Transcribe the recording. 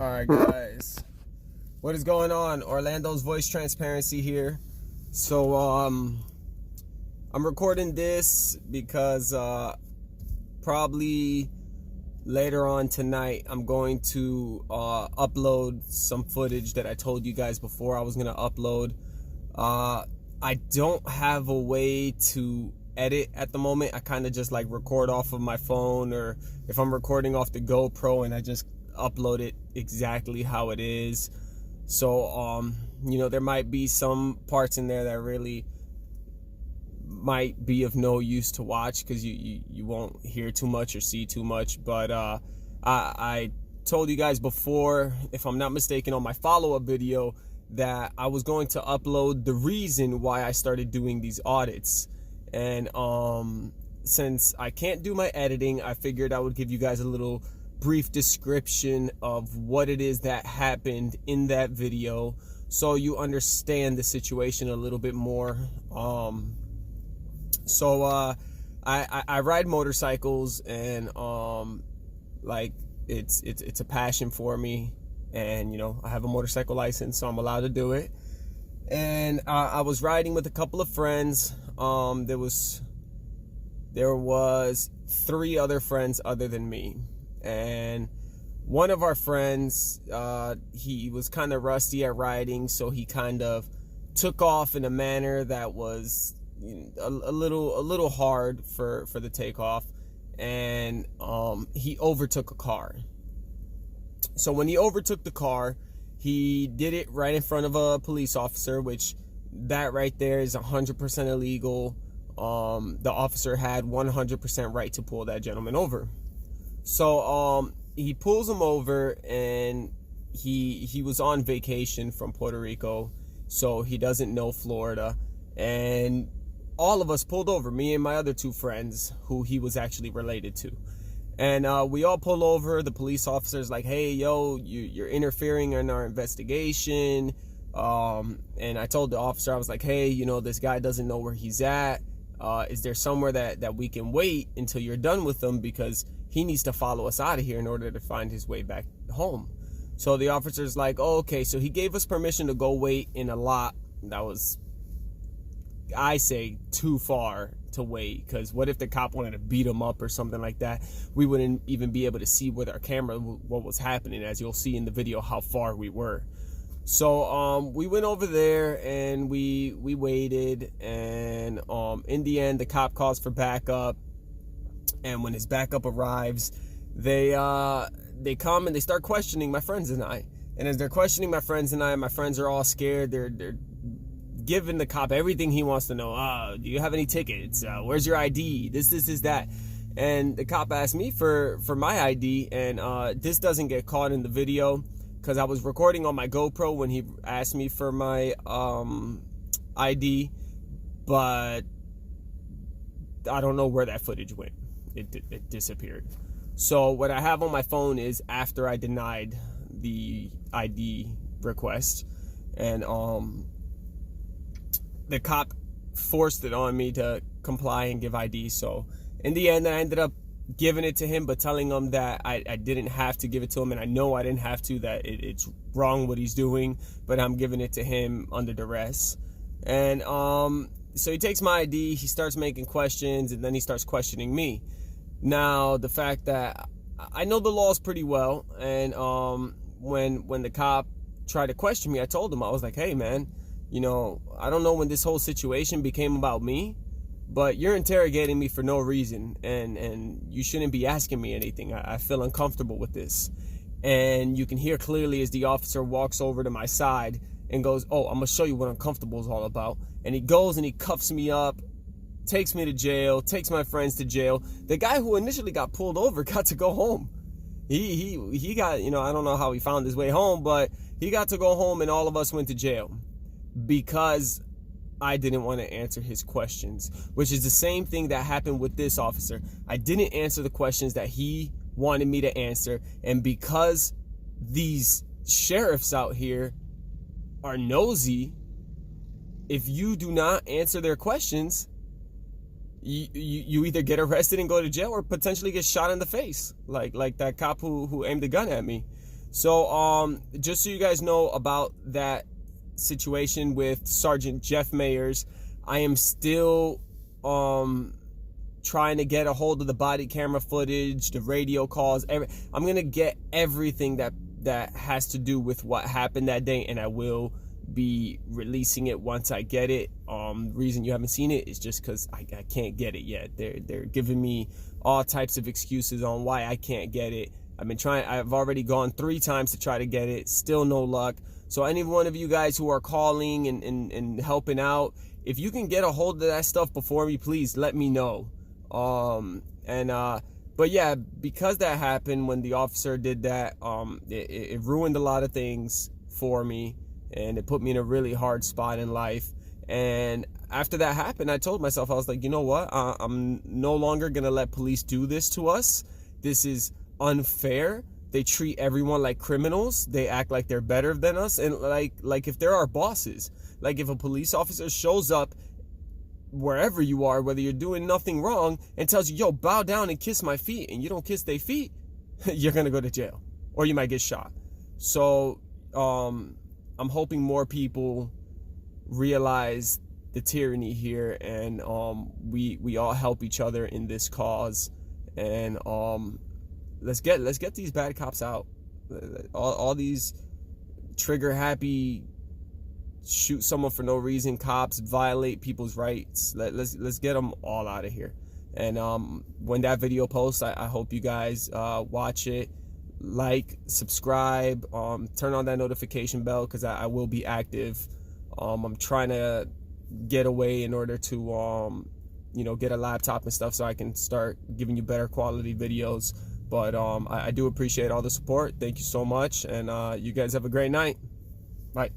All right, guys. What is going on? Orlando's Voice Transparency here. So, I'm recording this because probably later on tonight I'm going to upload some footage that I told you guys before I was going to upload. I don't have a way to edit at the moment. I kind of just like record off of my phone, or if I'm recording off the GoPro, and I just upload it exactly how it is. So there might be some parts in there that really might be of no use to watch because you won't hear too much or see too much. But I told you guys before, if I'm not mistaken, on my follow-up video, that I was going to upload the reason why I started doing these audits. And since I can't do my editing, I figured I would give you guys a little brief description of what it is that happened in that video, so you understand the situation a little bit more. I ride motorcycles, and like it's a passion for me, and I have a motorcycle license, so I'm allowed to do it. And I was riding with a couple of friends. There was 3 other friends other than me. And one of our friends, he was kind of rusty at riding, so he kind of took off in a manner that was a little hard for the takeoff, and he overtook a car. So when he overtook the car, he did it right in front of a police officer, which that right there is 100% illegal. The officer had 100% right to pull that gentleman over. So he pulls him over, and he was on vacation from Puerto Rico, so he doesn't know Florida. And all of us pulled over, me and my other 2 friends who he was actually related to. And we all pull over. The police officer's like, "Hey, yo, you're interfering in our investigation." And I told the officer, I was like, "Hey, this guy doesn't know where he's at. Is there somewhere that we can wait until you're done with him, because he needs to follow us out of here in order to find his way back home." So the officer's like, "Oh, okay." So he gave us permission to go wait in a lot that was, I say, too far to wait, because what if the cop wanted to beat him up or something like that? We wouldn't even be able to see with our camera what was happening, as you'll see in the video how far we were. So we went over there, and we waited, and in the end the cop calls for backup. And when his backup arrives, they come and they start questioning my friends and I. And as they're questioning my friends and I, my friends are all scared. They're giving the cop everything he wants to know. Do you have any tickets? Where's your ID? This is that. And the cop asked me for my ID, and this doesn't get caught in the video because I was recording on my GoPro when he asked me for my ID, but I don't know where that footage went. It disappeared. So what I have on my phone is after I denied the ID request, and the cop forced it on me to comply and give ID. So in the end, I ended up giving it to him, but telling him that I didn't have to give it to him, and I know I didn't have to, that it's wrong what he's doing, but I'm giving it to him under duress. And so he takes my ID, he starts making questions, and then he starts questioning me. Now, the fact that I know the laws pretty well, and when the cop tried to question me, I told him, I was like, "Hey, man, I don't know when this whole situation became about me, but you're interrogating me for no reason, and you shouldn't be asking me anything. I feel uncomfortable with this." And you can hear clearly as the officer walks over to my side and goes, "Oh, I'm gonna show you what uncomfortable is all about." And he goes and he cuffs me up, takes me to jail, takes my friends to jail. The guy who initially got pulled over got to go home. He got, I don't know how he found his way home, but he got to go home, and all of us went to jail because I didn't want to answer his questions, which is the same thing that happened with this officer. I didn't answer the questions that he wanted me to answer, and because these sheriffs out here are nosy, if you do not answer their questions, you either get arrested and go to jail, or potentially get shot in the face, like that cop who aimed a gun at me. So just so you guys know about that situation with Sergeant Jeff Mayers, I am still trying to get a hold of the body camera footage, the radio calls. I'm gonna get everything that has to do with what happened that day, and I will be releasing it once I get it. The reason you haven't seen it is just because I can't get it yet. They're giving me all types of excuses on why I can't get it. I've already gone 3 times to try to get it, still no luck. So any one of you guys who are calling and helping out, if you can get a hold of that stuff before me, please let me know. But yeah, because that happened when the officer did that, it ruined a lot of things for me, and it put me in a really hard spot in life. And after that happened, I told myself, I was like, you know what? I'm no longer gonna let police do this to us. This is unfair. They treat everyone like criminals. They act like they're better than us, and like if they're our bosses. Like if a police officer shows up wherever you are, whether you're doing nothing wrong, and tells you, yo, bow down and kiss my feet, and you don't kiss their feet, you're gonna go to jail, or you might get shot. So I'm hoping more people realize the tyranny here, and we all help each other in this cause, and let's get these bad cops out. All these trigger happy, shoot someone for no reason cops, violate people's rights. Let's get them all out of here. And when that video posts, I hope you guys watch it, like, subscribe, turn on that notification bell, because I will be active. I'm trying to get away in order to get a laptop and stuff so I can start giving you better quality videos. But I do appreciate all the support. Thank you so much, and you guys have a great night. Bye.